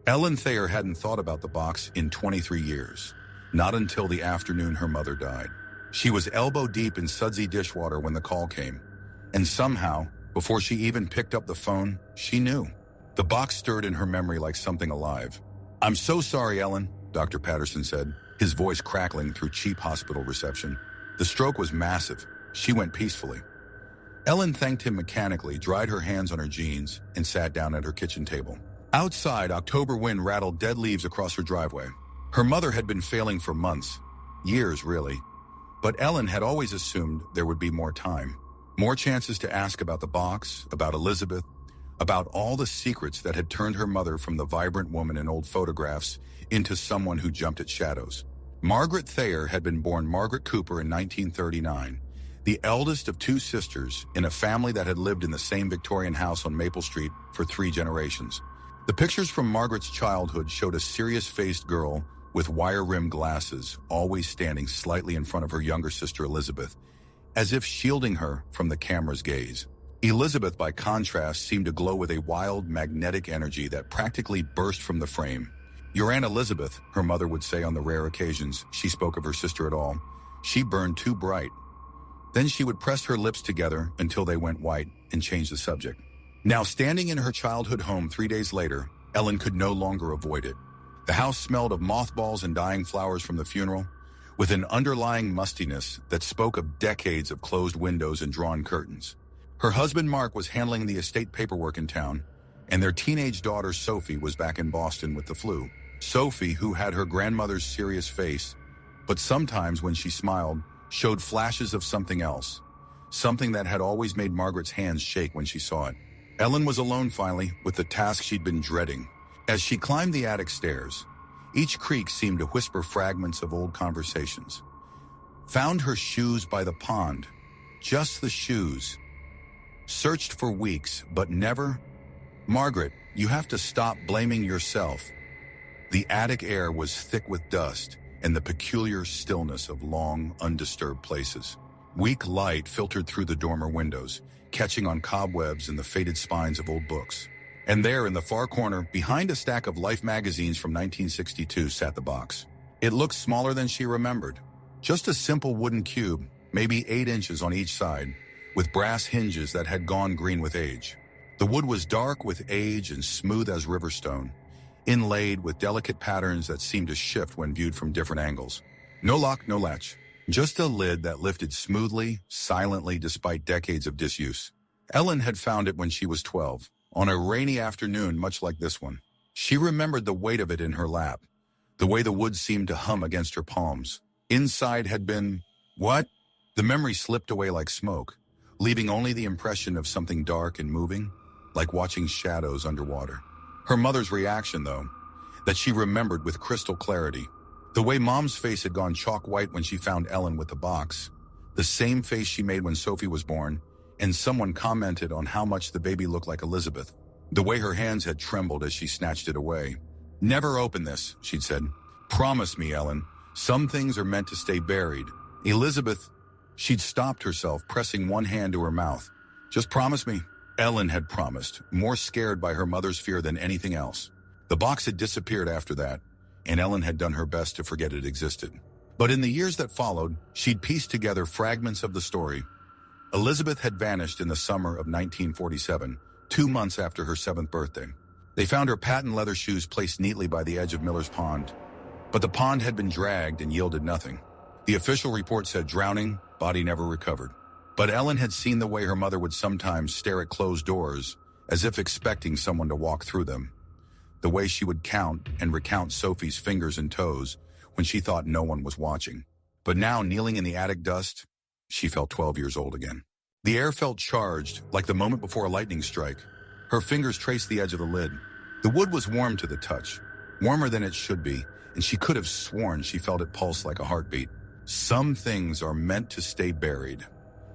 Ellen Thayer hadn't thought about the box in 23 years, not until the afternoon her mother died. She was elbow deep in sudsy dishwater when the call came, and somehow, before she even picked up the phone, she knew. The box stirred in her memory like something alive. "I'm so sorry, Ellen," Dr. Patterson said, his voice crackling through cheap hospital reception. The stroke was massive. She went peacefully. Ellen thanked him mechanically, dried her hands on her jeans, and sat down at her kitchen table. Outside, October wind rattled dead leaves across her driveway. Her mother had been failing for months, years really, but Ellen had always assumed there would be more time, more chances to ask about the box, about Elizabeth, about all the secrets that had turned her mother from the vibrant woman in old photographs into someone who jumped at shadows. Margaret Thayer had been born Margaret Cooper in 1939, the eldest of two sisters in a family that had lived in the same Victorian house on Maple Street for 3 generations. The pictures from Margaret's childhood showed a serious-faced girl with wire-rimmed glasses, always standing slightly in front of her younger sister Elizabeth, as if shielding her from the camera's gaze. Elizabeth, by contrast, seemed to glow with a wild, magnetic energy that practically burst from the frame. "Your Aunt Elizabeth," her mother would say on the rare occasions she spoke of her sister at all. "She burned too bright." Then she would press her lips together until they went white and change the subject. Now, standing in her childhood home 3 days later, Ellen could no longer avoid it. The house smelled of mothballs and dying flowers from the funeral, with an underlying mustiness that spoke of decades of closed windows and drawn curtains. Her husband Mark was handling the estate paperwork in town, and their teenage daughter Sophie was back in Boston with the flu. Sophie, who had her grandmother's serious face, but sometimes when she smiled, showed flashes of something else, something that had always made Margaret's hands shake when she saw it. Ellen was alone finally, with the task she'd been dreading. As she climbed the attic stairs, each creak seemed to whisper fragments of old conversations. Found her shoes by the pond, just the shoes. Searched for weeks, but never. Margaret, you have to stop blaming yourself. The attic air was thick with dust and the peculiar stillness of long, undisturbed places. Weak light filtered through the dormer windows, catching on cobwebs and the faded spines of old books. And there, in the far corner, behind a stack of Life magazines from 1962, sat the box. It looked smaller than she remembered. Just a simple wooden cube, maybe 8 inches on each side, with brass hinges that had gone green with age. The wood was dark with age and smooth as river stone, inlaid with delicate patterns that seemed to shift when viewed from different angles. No lock, no latch. Just a lid that lifted smoothly, silently, despite decades of disuse. Ellen had found it when she was 12, on a rainy afternoon much like this one. She remembered the weight of it in her lap, the way the wood seemed to hum against her palms. Inside had been... what? The memory slipped away like smoke, leaving only the impression of something dark and moving, like watching shadows underwater. Her mother's reaction, though, that she remembered with crystal clarity. The way Mom's face had gone chalk white when she found Ellen with the box, the same face she made when Sophie was born, and someone commented on how much the baby looked like Elizabeth. The way her hands had trembled as she snatched it away. "Never open this," she'd said. "Promise me, Ellen. Some things are meant to stay buried." Elizabeth, she'd stopped herself, pressing one hand to her mouth. "Just promise me." Ellen had promised, more scared by her mother's fear than anything else. The box had disappeared after that, and Ellen had done her best to forget it existed. But in the years that followed, she'd pieced together fragments of the story. Elizabeth had vanished in the summer of 1947, 2 months after her 7th birthday. They found her patent leather shoes placed neatly by the edge of Miller's Pond. But the pond had been dragged and yielded nothing. The official report said drowning, body never recovered. But Ellen had seen the way her mother would sometimes stare at closed doors, as if expecting someone to walk through them. The way she would count and recount Sophie's fingers and toes when she thought no one was watching. But now, kneeling in the attic dust, she felt 12 years old again. The air felt charged, like the moment before a lightning strike. Her fingers traced the edge of the lid. The wood was warm to the touch, warmer than it should be, and she could have sworn she felt it pulse like a heartbeat. Some things are meant to stay buried.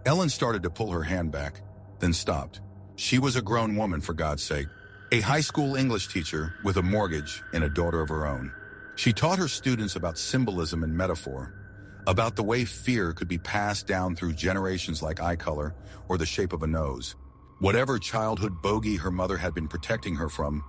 Ellen started to pull her hand back, then stopped. She was a grown woman, for God's sake. A high school English teacher with a mortgage and a daughter of her own. She taught her students about symbolism and metaphor, about the way fear could be passed down through generations like eye color or the shape of a nose. Whatever childhood bogey her mother had been protecting her from,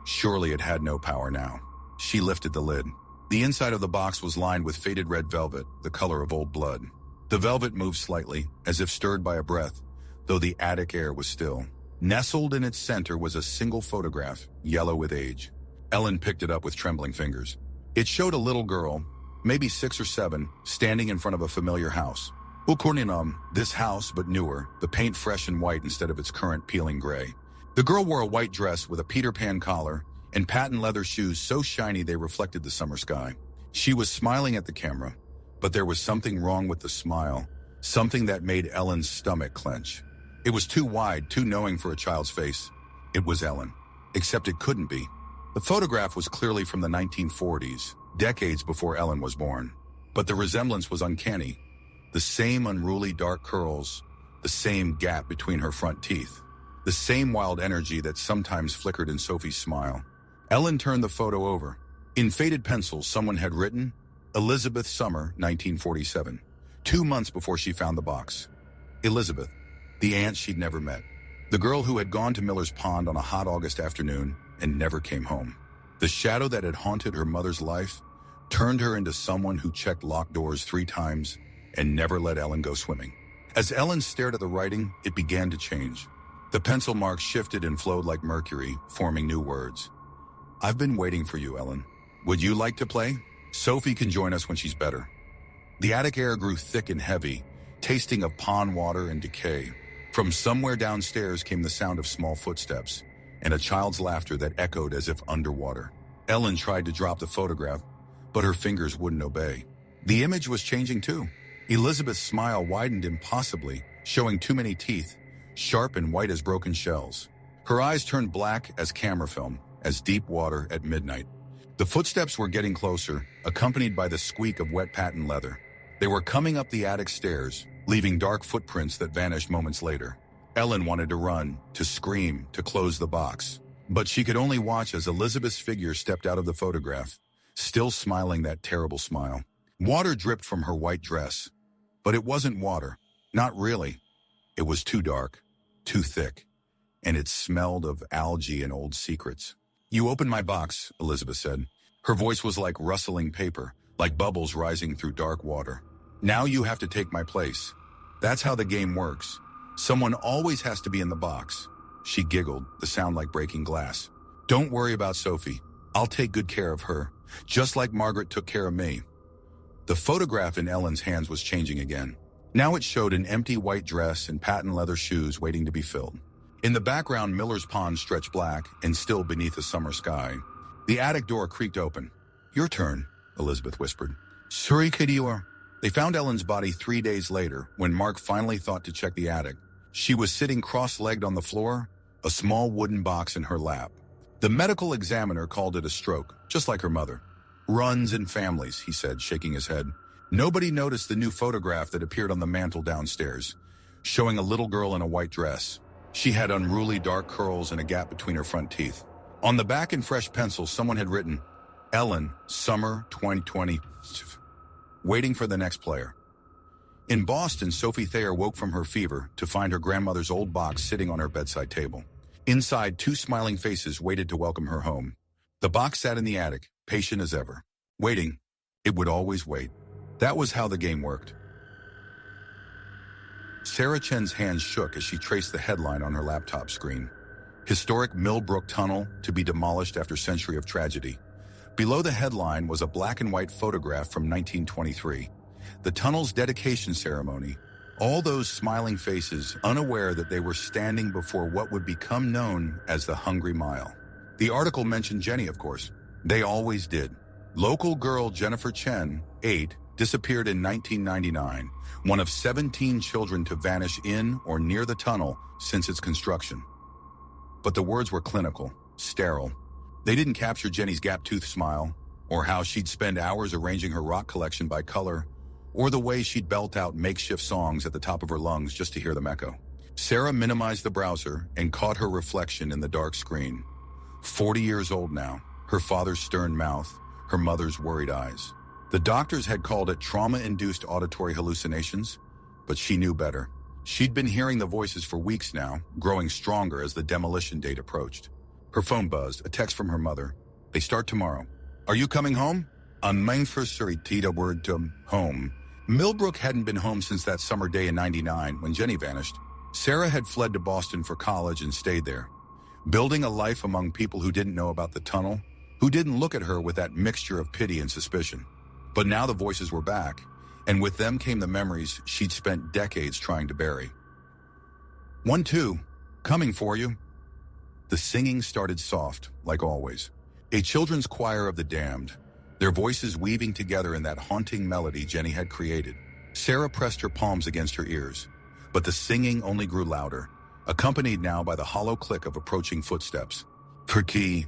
Surely it had no power now. She lifted the lid. The inside of the box was lined with faded red velvet, the color of old blood. The velvet moved slightly, as if stirred by a breath, though the attic air was still. Nestled in its center was a single photograph, yellow with age. Ellen picked it up with trembling fingers. It showed a little girl, maybe 6 or 7, standing in front of a familiar house. Ukurninam, this house, but newer, the paint fresh and white instead of its current peeling gray. The girl wore a white dress with a Peter Pan collar and patent leather shoes so shiny they reflected the summer sky. She was smiling at the camera, but there was something wrong with the smile, something that made Ellen's stomach clench. It was too wide, too knowing for a child's face. It was Ellen, except it couldn't be. The photograph was clearly from the 1940s, decades before Ellen was born. But the resemblance was uncanny. The same unruly dark curls, the same gap between her front teeth, the same wild energy that sometimes flickered in Sophie's smile. Ellen turned the photo over. In faded pencil, someone had written, Elizabeth Summer, 1947, 2 months before she found the box. Elizabeth, the aunt she'd never met. The girl who had gone to Miller's Pond on a hot August afternoon and never came home. The shadow that had haunted her mother's life turned her into someone who checked locked doors 3 times and never let Ellen go swimming. As Ellen stared at the writing, it began to change. The pencil marks shifted and flowed like mercury, forming new words. I've been waiting for you, Ellen. Would you like to play? Sophie can join us when she's better. The attic air grew thick and heavy, tasting of pond water and decay. From somewhere downstairs came the sound of small footsteps and a child's laughter that echoed as if underwater. Ellen tried to drop the photograph, but her fingers wouldn't obey. The image was changing too. Elizabeth's smile widened impossibly, showing too many teeth, sharp and white as broken shells. Her eyes turned black as camera film, as deep water at midnight. The footsteps were getting closer, accompanied by the squeak of wet patent leather. They were coming up the attic stairs, leaving dark footprints that vanished moments later. Ellen wanted to run, to scream, to close the box. But she could only watch as Elizabeth's figure stepped out of the photograph, still smiling that terrible smile. Water dripped from her white dress. But it wasn't water. Not really. It was too dark, too thick, and it smelled of algae and old secrets. You opened my box, Elizabeth said. Her voice was like rustling paper, like bubbles rising through dark water. Now you have to take my place. That's how the game works. Someone always has to be in the box. She giggled, the sound like breaking glass. Don't worry about Sophie. I'll take good care of her, just like Margaret took care of me. The photograph in Ellen's hands was changing again. Now it showed an empty white dress and patent leather shoes waiting to be filled. In the background, Miller's Pond stretched black and still beneath the summer sky. The attic door creaked open. Your turn, Elizabeth whispered. Sorry, Kadior. They found Ellen's body 3 days later, when Mark finally thought to check the attic. She was sitting cross-legged on the floor, a small wooden box in her lap. The medical examiner called it a stroke, just like her mother. Runs in families, he said, shaking his head. Nobody noticed the new photograph that appeared on the mantel downstairs, showing a little girl in a white dress. She had unruly dark curls and a gap between her front teeth. On the back in fresh pencil, someone had written, Ellen, Summer 2020, waiting for the next player. In Boston, Sophie Thayer woke from her fever to find her grandmother's old box sitting on her bedside table. Inside, 2 smiling faces waited to welcome her home. The box sat in the attic, patient as ever. Waiting. It would always wait. That was how the game worked. Sarah Chen's hands shook as she traced the headline on her laptop screen. Historic Millbrook Tunnel to be demolished after century of tragedy. Below the headline was a black and white photograph from 1923. The tunnel's dedication ceremony. All those smiling faces, unaware that they were standing before what would become known as the Hungry Mile. The article mentioned Jenny, of course. They always did. Local girl Jennifer Chen, 8, disappeared in 1999, one of 17 children to vanish in or near the tunnel since its construction. But the words were clinical, sterile. They didn't capture Jenny's gap-toothed smile, or how she'd spend hours arranging her rock collection by color, or the way she'd belt out makeshift songs at the top of her lungs just to hear them echo. Sarah minimized the browser and caught her reflection in the dark screen. 40 years old now, her father's stern mouth, her mother's worried eyes. The doctors had called it trauma-induced auditory hallucinations, but she knew better. She'd been hearing the voices for weeks now, growing stronger as the demolition date approached. Her phone buzzed, a text from her mother. They start tomorrow. Are you coming home? On the word to home. Millbrook hadn't been home since that summer day in '99 when Jenny vanished. Sarah had fled to Boston for college and stayed there, building a life among people who didn't know about the tunnel, who didn't look at her with that mixture of pity and suspicion. But now the voices were back, and with them came the memories she'd spent decades trying to bury. 1-2, coming for you. The singing started soft, like always. A children's choir of the damned, their voices weaving together in that haunting melody Jenny had created. Sarah pressed her palms against her ears, but the singing only grew louder, accompanied now by the hollow click of approaching footsteps. For key.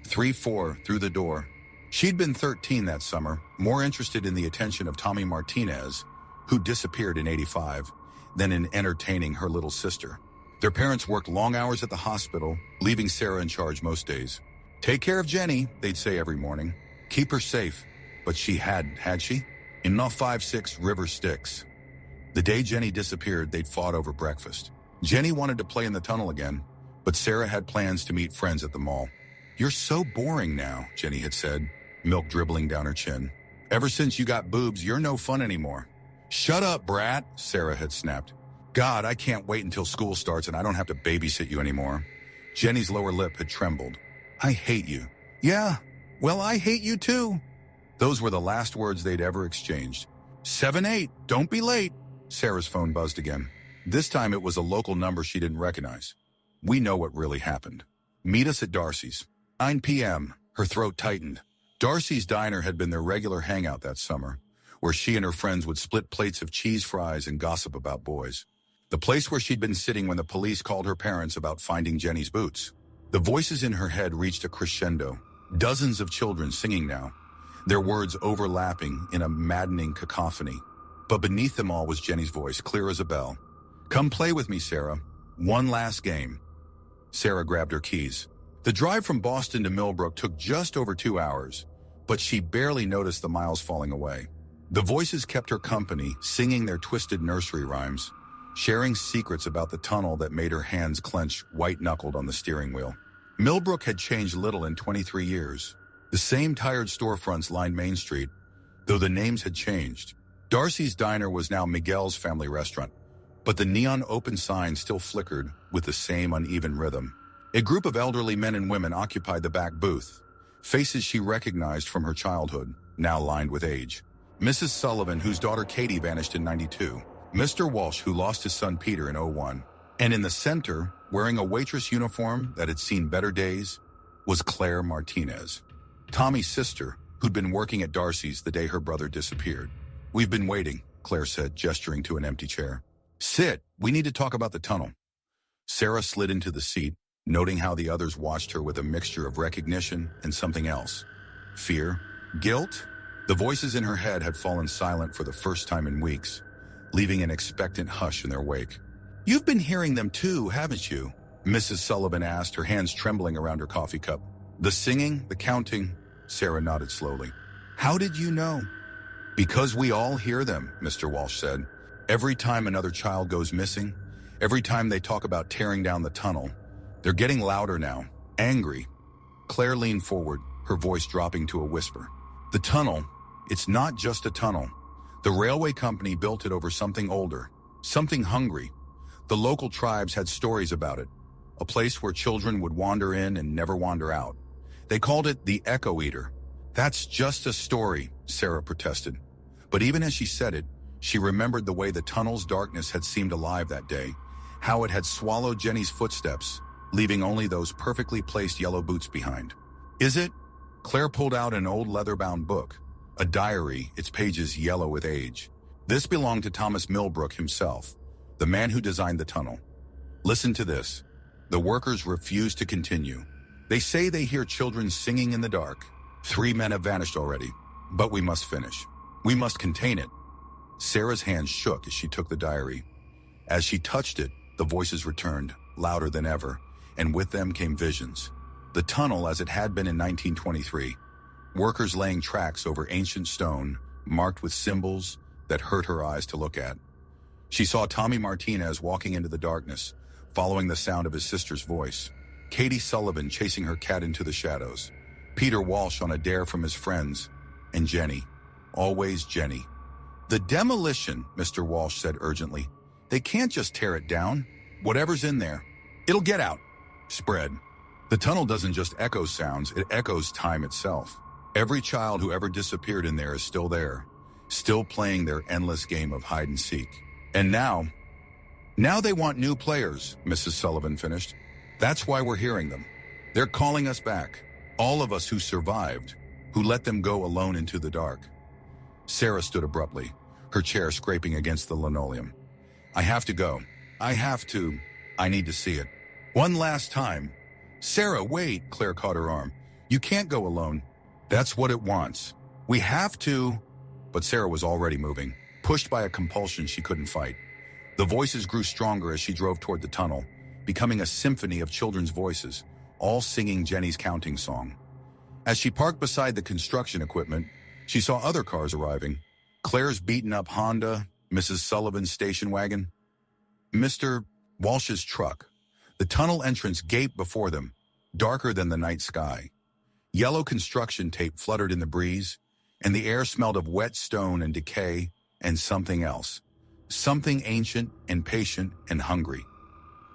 3-4 through the door. She'd been 13 that summer, more interested in the attention of Tommy Martinez, who disappeared in '85, than in entertaining her little sister. Their parents worked long hours at the hospital, leaving Sarah in charge most days. Take care of Jenny, they'd say every morning. Keep her safe. But she hadn't, had she? In 5-6 River Styx. The day Jenny disappeared, they'd fought over breakfast. Jenny wanted to play in the tunnel again, but Sarah had plans to meet friends at the mall. You're so boring now, Jenny had said, milk dribbling down her chin. Ever since you got boobs, you're no fun anymore. Shut up, brat, Sarah had snapped. God, I can't wait until school starts and I don't have to babysit you anymore. Jenny's lower lip had trembled. I hate you. Yeah, well, I hate you too. Those were the last words they'd ever exchanged. 7-8, don't be late. Sarah's phone buzzed again. This time it was a local number she didn't recognize. We know what really happened. Meet us at Darcy's. 9 p.m. Her throat tightened. Darcy's Diner had been their regular hangout that summer, where she and her friends would split plates of cheese fries and gossip about boys. The place where she'd been sitting when the police called her parents about finding Jenny's boots. The voices in her head reached a crescendo. Dozens of children singing now, their words overlapping in a maddening cacophony. But beneath them all was Jenny's voice, clear as a bell. Come play with me, Sarah. One last game. Sarah grabbed her keys. The drive from Boston to Millbrook took just over 2 hours, but she barely noticed the miles falling away. The voices kept her company, singing their twisted nursery rhymes, sharing secrets about the tunnel that made her hands clench white-knuckled on the steering wheel. Millbrook had changed little in 23 years. The same tired storefronts lined Main Street, though the names had changed. Darcy's Diner was now Miguel's family restaurant, but the neon open sign still flickered with the same uneven rhythm. A group of elderly men and women occupied the back booth, faces she recognized from her childhood, now lined with age. Mrs. Sullivan, whose daughter Katie vanished in '92. Mr. Walsh, who lost his son Peter in '01. And in the center, wearing a waitress uniform that had seen better days, was Claire Martinez, Tommy's sister, who'd been working at Darcy's the day her brother disappeared. We've been waiting, Claire said, gesturing to an empty chair. Sit, we need to talk about the tunnel. Sarah slid into the seat, noting how the others watched her with a mixture of recognition and something else. Fear? Guilt? The voices in her head had fallen silent for the first time in weeks, leaving an expectant hush in their wake. You've been hearing them too, haven't you? Mrs. Sullivan asked, her hands trembling around her coffee cup. The singing, the counting, Sarah nodded slowly. How did you know? Because we all hear them, Mr. Walsh said. Every time another child goes missing, every time they talk about tearing down the tunnel, they're getting louder now, angry. Claire leaned forward, her voice dropping to a whisper. The tunnel, it's not just a tunnel. The railway company built it over something older, something hungry. The local tribes had stories about it, a place where children would wander in and never wander out. They called it the Echo Eater. That's just a story, Sarah protested. But even as she said it, she remembered the way the tunnel's darkness had seemed alive that day, how it had swallowed Jenny's footsteps, leaving only those perfectly placed yellow boots behind. Is it? Claire pulled out an old leather-bound book, a diary, its pages yellow with age. This belonged to Thomas Millbrook himself, the man who designed the tunnel. Listen to this. The workers refuse to continue. They say they hear children singing in the dark. 3 men have vanished already, but we must finish. We must contain it. Sarah's hands shook as she took the diary. As she touched it, the voices returned, louder than ever, and with them came visions. The tunnel as it had been in 1923. Workers laying tracks over ancient stone, marked with symbols that hurt her eyes to look at. She saw Tommy Martinez walking into the darkness, following the sound of his sister's voice. Katie Sullivan chasing her cat into the shadows, Peter Walsh on a dare from his friends, and Jenny. Always Jenny. "The demolition," Mr. Walsh said urgently. "They can't just tear it down. Whatever's in there, it'll get out." Spread. The tunnel doesn't just echo sounds, it echoes time itself. Every child who ever disappeared in there is still there, still playing their endless game of hide and seek. And now they want new players, Mrs. Sullivan finished. "That's why we're hearing them. They're calling us back. All of us who survived, who let them go alone into the dark." Sarah stood abruptly, her chair scraping against the linoleum. "I have to go. I need to see it. One last time." "Sarah, wait," Claire caught her arm. "You can't go alone. That's what it wants. We have to." But Sarah was already moving, pushed by a compulsion she couldn't fight. The voices grew stronger as she drove toward the tunnel, becoming a symphony of children's voices, all singing Jenny's counting song. As she parked beside the construction equipment, she saw other cars arriving. Claire's beaten-up Honda, Mrs. Sullivan's station wagon, Mr. Walsh's truck. The tunnel entrance gaped before them, darker than the night sky. Yellow construction tape fluttered in the breeze, and the air smelled of wet stone and decay and something else. Something ancient and patient and hungry.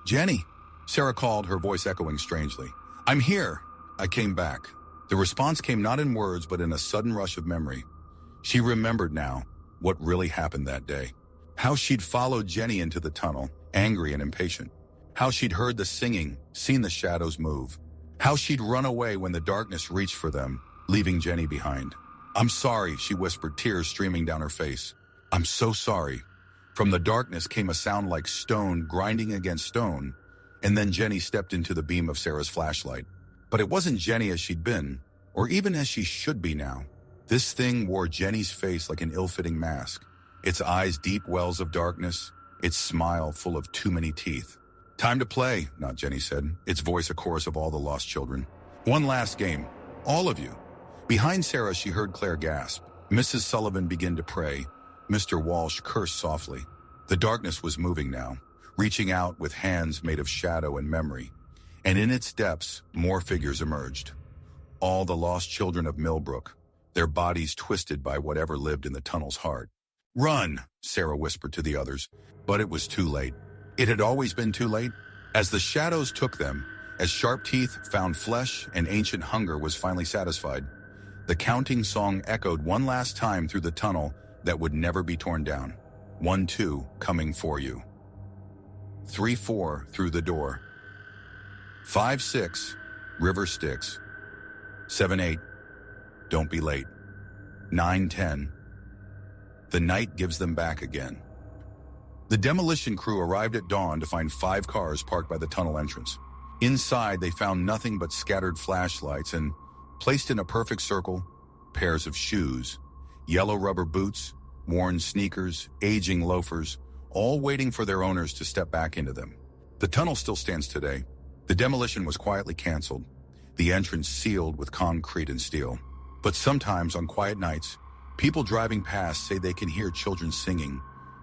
"Jenny," Sarah called, her voice echoing strangely. "I'm here." I came back. The response came not in words, but in a sudden rush of memory. She remembered now what really happened that day. How she'd followed Jenny into the tunnel, angry and impatient. How she'd heard the singing, seen the shadows move. How she'd run away when the darkness reached for them, leaving Jenny behind. "I'm sorry," she whispered, tears streaming down her face. "I'm so sorry." From the darkness came a sound like stone grinding against stone, and then Jenny stepped into the beam of Sarah's flashlight. But it wasn't Jenny as she'd been, or even as she should be now. This thing wore Jenny's face like an ill-fitting mask, its eyes deep wells of darkness, its smile full of too many teeth. "Time to play," Not Jenny said, its voice a chorus of all the lost children. "One last game. All of you." Behind Sarah, she heard Claire gasp. Mrs. Sullivan began to pray. Mr. Walsh cursed softly. The darkness was moving now, reaching out with hands made of shadow and memory. And in its depths, more figures emerged. All the lost children of Millbrook, their bodies twisted by whatever lived in the tunnel's heart. "Run," Sarah whispered to the others, but it was too late. It had always been too late. As the shadows took them, as sharp teeth found flesh and ancient hunger was finally satisfied, the counting song echoed one last time through the tunnel that would never be torn down. 1-2, coming for you. 3-4, through the door. 5-6, river Styx. 7-8, don't be late. 9-10, the night gives them back again. The demolition crew arrived at dawn to find 5 cars parked by the tunnel entrance. Inside, they found nothing but scattered flashlights and, placed in a perfect circle, pairs of shoes, yellow rubber boots, worn sneakers, aging loafers, all waiting for their owners to step back into them. The tunnel still stands today. The demolition was quietly canceled, the entrance sealed with concrete and steel. But sometimes on quiet nights, people driving past say they can hear children singing,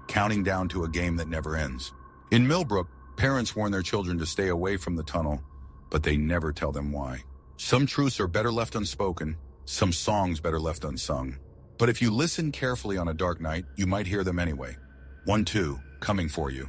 counting down to a game that never ends. In Millbrook, parents warn their children to stay away from the tunnel, but they never tell them why. Some truths are better left unspoken, some songs better left unsung. But if you listen carefully on a dark night, you might hear them anyway. 1-2, coming for you.